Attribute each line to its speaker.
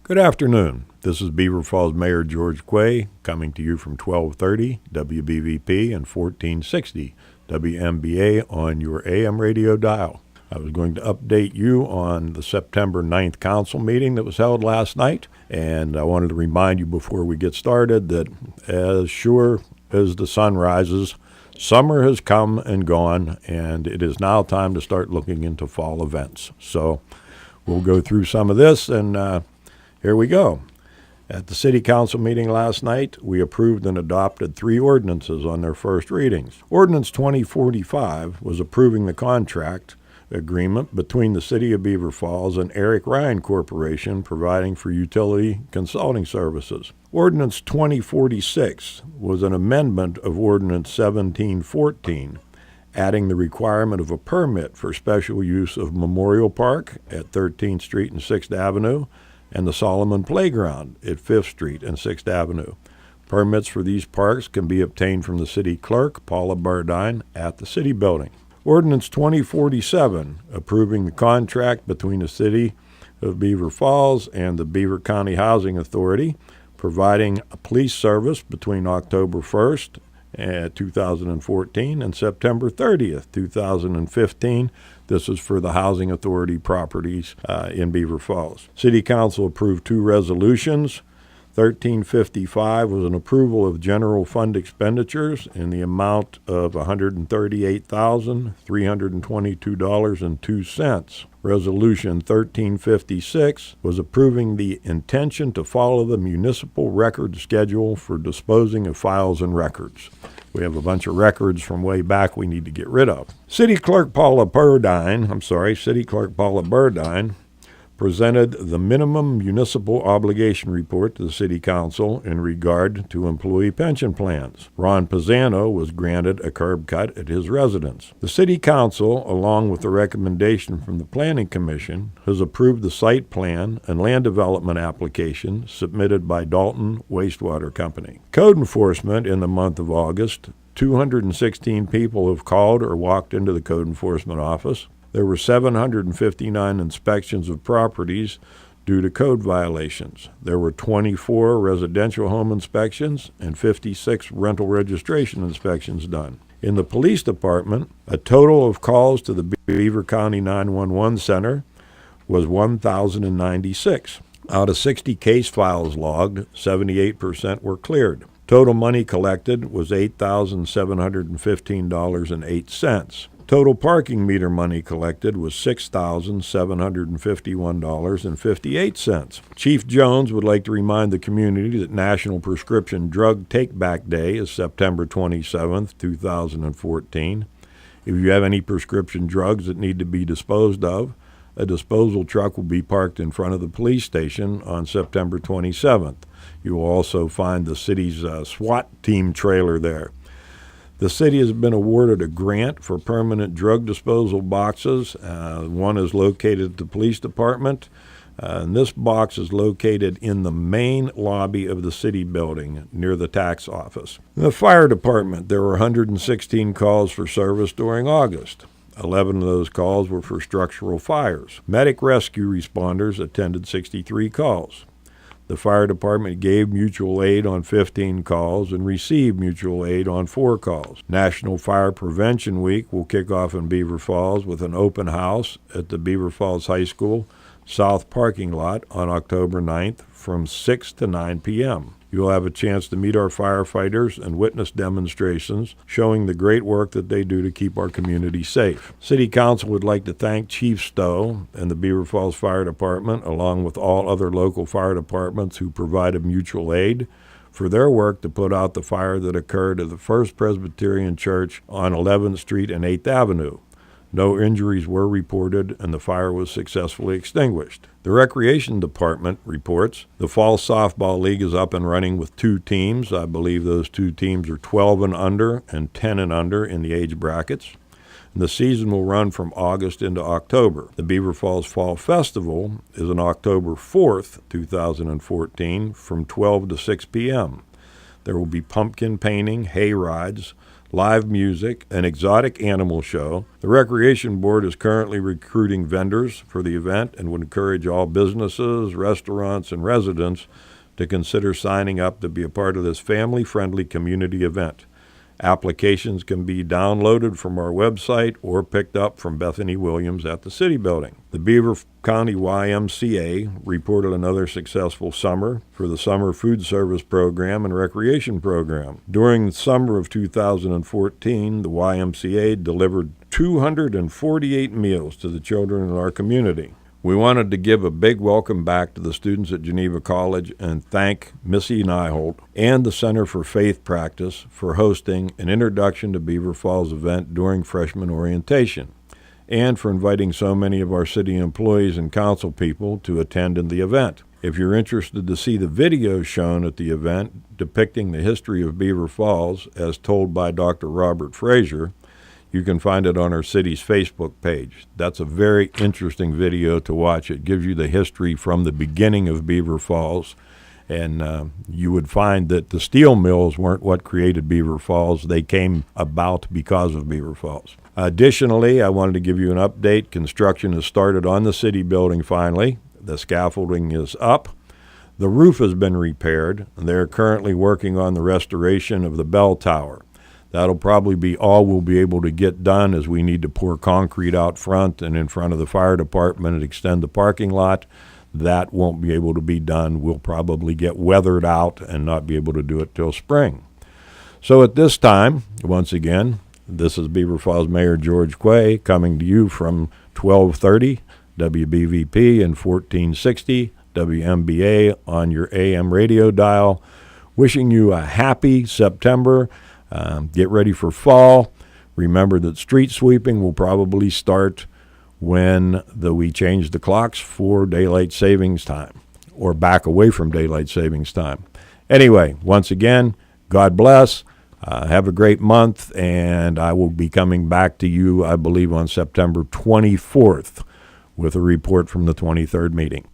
Speaker 1: Good afternoon. This is Beaver Falls Mayor George Quay coming to you from 1230 WBVP and 1460 WMBA on your AM radio dial. I was going to update you on the September 9th council meeting that was held last night, and I wanted to remind you before we get started that as sure as the sun rises, summer has come and gone, and it is now time to start looking into fall events. So we'll go through some of this, and here we go. At the City Council meeting last night, we approved and adopted 3 ordinances on their first readings. Ordinance 2045 was approving the contract agreement between the City of Beaver Falls and Eric Ryan Corporation providing for utility consulting services. Ordinance 2046 was an amendment of Ordinance 1714, adding the requirement of a permit for special use of Memorial Park at 13th Street and 6th Avenue and the Solomon Playground at 5th Street and 6th Avenue. Permits for these parks can be obtained from the city clerk, Paula Burdine, at the city building. Ordinance 2047, approving the contract between the City of Beaver Falls and the Beaver County Housing Authority, providing a police service between October 1st, 2014 and September 30th, 2015. This is for the Housing Authority properties in Beaver Falls. City Council approved 2 resolutions. 1355 was an approval of general fund expenditures in the amount of $138,322.02. Resolution 1356 was approving the intention to follow the municipal record schedule for disposing of files and records. We have a bunch of records from way back we need to get rid of. City Clerk Paula Burdine presented the minimum municipal obligation report to the City Council in regard to employee pension plans. Ron Pisano was granted a curb cut at his residence. The City Council, along with the recommendation from the Planning Commission, has approved the site plan and land development application submitted by Dalton Wastewater Company. Code enforcement in the month of August, 216 people have called or walked into the code enforcement office. There were 759 inspections of properties due to code violations. There were 24 residential home inspections and 56 rental registration inspections done. In the police department, a total of calls to the Beaver County 911 Center was 1,096. Out of 60 case files logged, 78% were cleared. Total money collected was $8,715.08. Total parking meter money collected was $6,751.58. Chief Jones would like to remind the community that National Prescription Drug Take-Back Day is September 27th, 2014. If you have any prescription drugs that need to be disposed of, a disposal truck will be parked in front of the police station on September 27th. You will also find the city's SWAT team trailer there. The city has been awarded a grant for permanent drug disposal boxes. One is located at the police department, and this box is located in the main lobby of the city building near the tax office. In the fire department, there were 116 calls for service during August. 11 of those calls were for structural fires. Medic rescue responders attended 63 calls. The fire department gave mutual aid on 15 calls and received mutual aid on 4 calls. National Fire Prevention Week will kick off in Beaver Falls with an open house at the Beaver Falls High School South parking lot on October 9th from 6 to 9 p.m. You will have a chance to meet our firefighters and witness demonstrations showing the great work that they do to keep our community safe. City Council would like to thank Chief Stowe and the Beaver Falls Fire Department, along with all other local fire departments who provided mutual aid, for their work to put out the fire that occurred at the First Presbyterian Church on 11th Street and 8th Avenue. No injuries were reported, and the fire was successfully extinguished. The Recreation Department reports the Fall Softball League is up and running with 2 teams. I believe those 2 teams are 12 and under and 10 and under in the age brackets. And the season will run from August into October. The Beaver Falls Fall Festival is on October 4th, 2014, from 12 to 6 p.m. There will be pumpkin painting, hay rides, live music, an exotic animal show. The Recreation Board is currently recruiting vendors for the event and would encourage all businesses, restaurants, and residents to consider signing up to be a part of this family-friendly community event. Applications can be downloaded from our website or picked up from Bethany Williams at the City Building. The Beaver County YMCA reported another successful summer for the Summer Food Service Program and Recreation Program. During the summer of 2014, the YMCA delivered 248 meals to the children in our community. We wanted to give a big welcome back to the students at Geneva College and thank Missy Nyholt and the Center for Faith Practice for hosting an Introduction to Beaver Falls event during freshman orientation, and for inviting so many of our city employees and council people to attend in the event. If you're interested to see the videos shown at the event depicting the history of Beaver Falls as told by Dr. Robert Frazier, you can find it on our city's Facebook page. That's a very interesting video to watch. It gives you the history from the beginning of Beaver Falls, and you would find that the steel mills weren't what created Beaver Falls. They came about because of Beaver Falls. Additionally, I wanted to give you an update. Construction has started on the city building finally. The scaffolding is up. The roof has been repaired, and they're currently working on the restoration of the bell tower. That'll probably be all we'll be able to get done, as we need to pour concrete out front and in front of the fire department and extend the parking lot. That won't be able to be done. We'll probably get weathered out and not be able to do it till spring. So at this time, once again, this is Beaver Falls Mayor George Quay coming to you from 1230 WBVP and 1460 WMBA on your AM radio dial. Wishing you a happy September. Get ready for fall. Remember that street sweeping will probably start when we change the clocks for daylight savings time, or back away from daylight savings time. Anyway, once again, God bless. Have a great month, and I will be coming back to you, I believe, on September 24th with a report from the 23rd meeting.